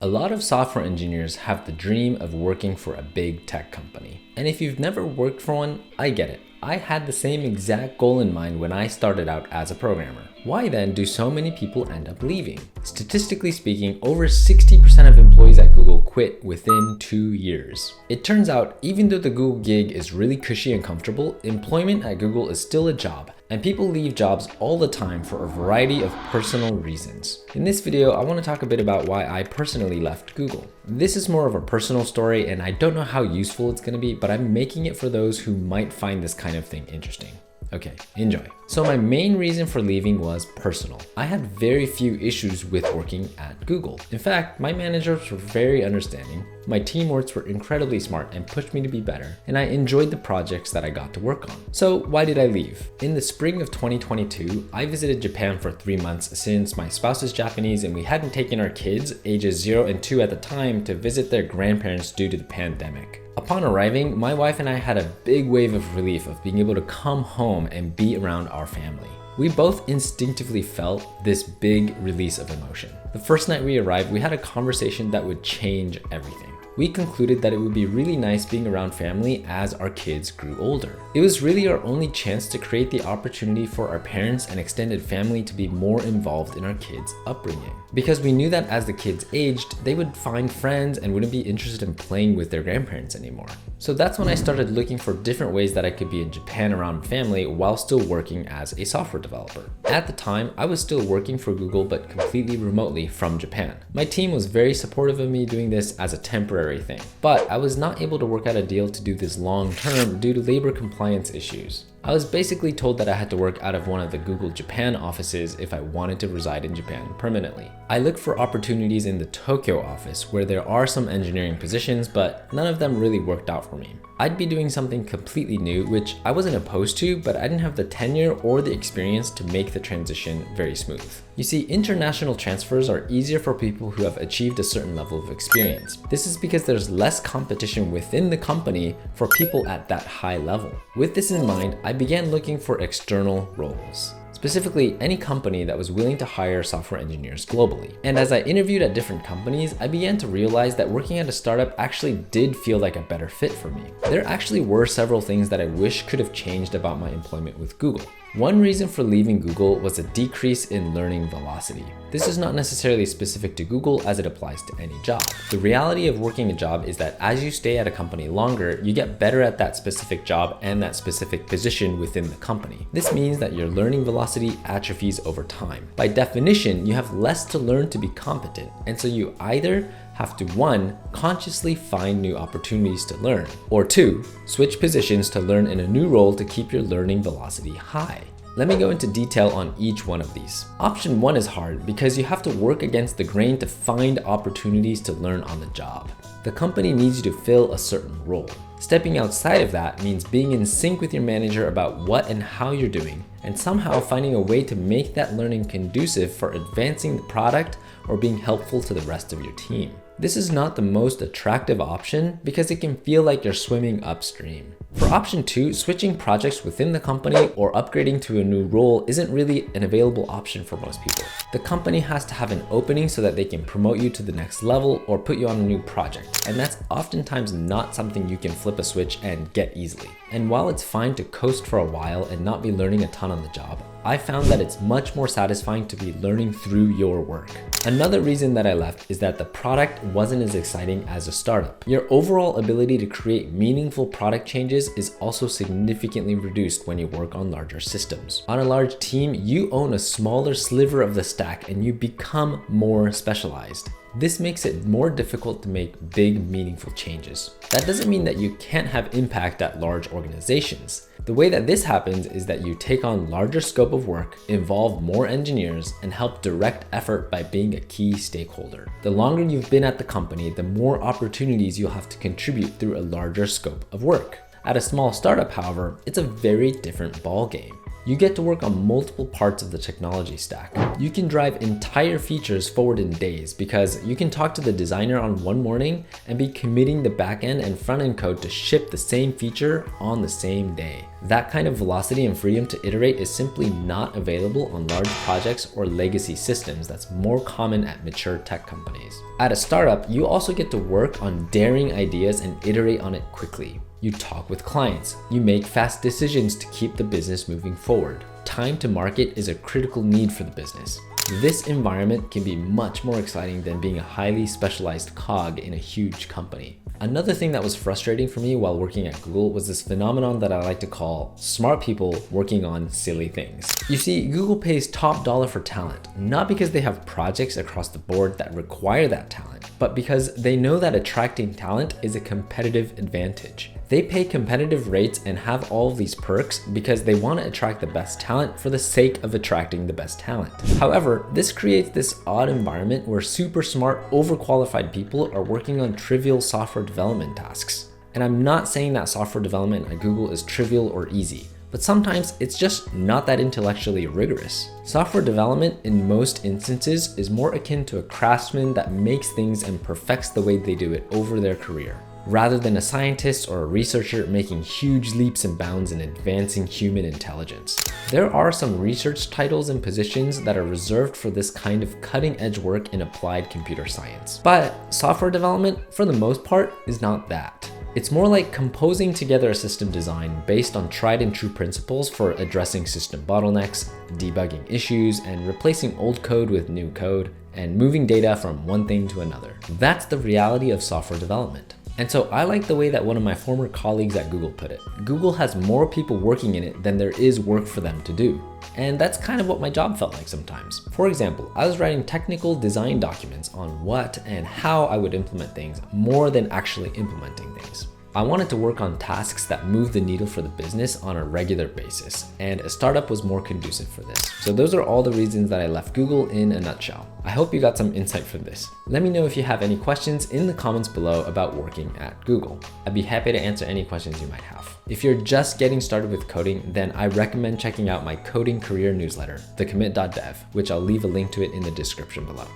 A lot of software engineers have the dream of working for a big tech company. And if you've never worked for one, I get it. I had the same exact goal in mind when I started out as a programmer. Why then do so many people end up leaving? Statistically speaking, over 60% of employees at Google quit within 2 years. It turns out, even though the Google gig is really cushy and comfortable, employment at Google is still a job, and people leave jobs all the time for a variety of personal reasons. In this video, I want to talk a bit about why I personally left Google. This is more of a personal story, and I don't know how useful it's going to be, but I'm making it for those who might find this kind of thing interesting. Okay, enjoy. So my main reason for leaving was personal. I had very few issues with working at Google. In fact, my managers were very understanding, my teammates were incredibly smart and pushed me to be better, and I enjoyed the projects that I got to work on. So why did I leave? In the spring of 2022, I visited Japan for 3 months since my spouse is Japanese and we hadn't taken our kids, ages 0 and 2 at the time, to visit their grandparents due to the pandemic. Upon arriving, my wife and I had a big wave of relief of being able to come home and be around our family. We both instinctively felt this big release of emotion. The first night we arrived, we had a conversation that would change everything. We concluded that it would be really nice being around family as our kids grew older. It was really our only chance to create the opportunity for our parents and extended family to be more involved in our kids' upbringing. Because we knew that as the kids aged, they would find friends and wouldn't be interested in playing with their grandparents anymore. So that's when I started looking for different ways that I could be in Japan around family while still working as a software developer. At the time, I was still working for Google but completely remotely from Japan. My team was very supportive of me doing this as a temporary thing, but I was not able to work out a deal to do this long term due to labor compliance issues. I was basically told that I had to work out of one of the Google Japan offices if I wanted to reside in Japan permanently. I looked for opportunities in the Tokyo office where there are some engineering positions, but none of them really worked out for me. I'd be doing something completely new, which I wasn't opposed to, but I didn't have the tenure or the experience to make the transition very smooth. You see, international transfers are easier for people who have achieved a certain level of experience. This is because there's less competition within the company for people at that high level. With this in mind, I began looking for external roles. Specifically, any company that was willing to hire software engineers globally. And as I interviewed at different companies, I began to realize that working at a startup actually did feel like a better fit for me. There actually were several things that I wish could have changed about my employment with Google. One reason for leaving Google was a decrease in learning velocity. This is not necessarily specific to Google as it applies to any job. The reality of working a job is that as you stay at a company longer, you get better at that specific job and that specific position within the company. This means that your learning velocity atrophies over time. By definition, you have less to learn to be competent, and so you either have to 1. Consciously find new opportunities to learn, or 2. Switch positions to learn in a new role to keep your learning velocity high. Let me go into detail on each one of these. Option 1 is hard because you have to work against the grain to find opportunities to learn on the job. The company needs you to fill a certain role. Stepping outside of that means being in sync with your manager about what and how you're doing, and somehow finding a way to make that learning conducive for advancing the product or being helpful to the rest of your team. This is not the most attractive option because it can feel like you're swimming upstream. For option 2, switching projects within the company or upgrading to a new role isn't really an available option for most people. The company has to have an opening so that they can promote you to the next level or put you on a new project, and that's oftentimes not something you can flip a switch and get easily. And while it's fine to coast for a while and not be learning a ton on the job, I found that it's much more satisfying to be learning through your work. Another reason that I left is that the product wasn't as exciting as a startup. Your overall ability to create meaningful product changes is also significantly reduced when you work on larger systems. On a large team, you own a smaller sliver of the stack and you become more specialized. This makes it more difficult to make big, meaningful changes. That doesn't mean that you can't have impact at large organizations. The way that this happens is that you take on larger scope of work, involve more engineers, and help direct effort by being a key stakeholder. The longer you've been at the company, the more opportunities you'll have to contribute through a larger scope of work. At a small startup, however, it's a very different ballgame. You get to work on multiple parts of the technology stack. You can drive entire features forward in days because you can talk to the designer on one morning and be committing the backend and front-end code to ship the same feature on the same day. That kind of velocity and freedom to iterate is simply not available on large projects or legacy systems that's more common at mature tech companies. At a startup, you also get to work on daring ideas and iterate on it quickly. You talk with clients. You make fast decisions to keep the business moving forward. Time to market is a critical need for the business. This environment can be much more exciting than being a highly specialized cog in a huge company. Another thing that was frustrating for me while working at Google was this phenomenon that I like to call smart people working on silly things. You see, Google pays top dollar for talent, not because they have projects across the board that require that talent, but because they know that attracting talent is a competitive advantage. They pay competitive rates and have all of these perks because they want to attract the best talent for the sake of attracting the best talent. However, this creates this odd environment where super smart, overqualified people are working on trivial software development tasks. And I'm not saying that software development at Google is trivial or easy, but sometimes it's just not that intellectually rigorous. Software development in most instances is more akin to a craftsman that makes things and perfects the way they do it over their career, rather than a scientist or a researcher making huge leaps and bounds in advancing human intelligence. There are some research titles and positions that are reserved for this kind of cutting-edge work in applied computer science. But software development, for the most part, is not that. It's more like composing together a system design based on tried and true principles for addressing system bottlenecks, debugging issues, and replacing old code with new code, and moving data from one thing to another. That's the reality of software development. And so I like the way that one of my former colleagues at Google put it. Google has more people working in it than there is work for them to do. And that's kind of what my job felt like sometimes. For example, I was writing technical design documents on what and how I would implement things more than actually implementing things. I wanted to work on tasks that move the needle for the business on a regular basis, and a startup was more conducive for this. So those are all the reasons that I left Google in a nutshell. I hope you got some insight from this. Let me know if you have any questions in the comments below about working at Google. I'd be happy to answer any questions you might have. If you're just getting started with coding, then I recommend checking out my coding career newsletter, thecommit.dev, which I'll leave a link to it in the description below.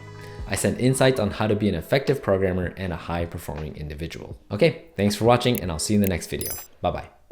I send insights on how to be an effective programmer and a high-performing individual. Okay, thanks for watching, and I'll see you in the next video. Bye-bye.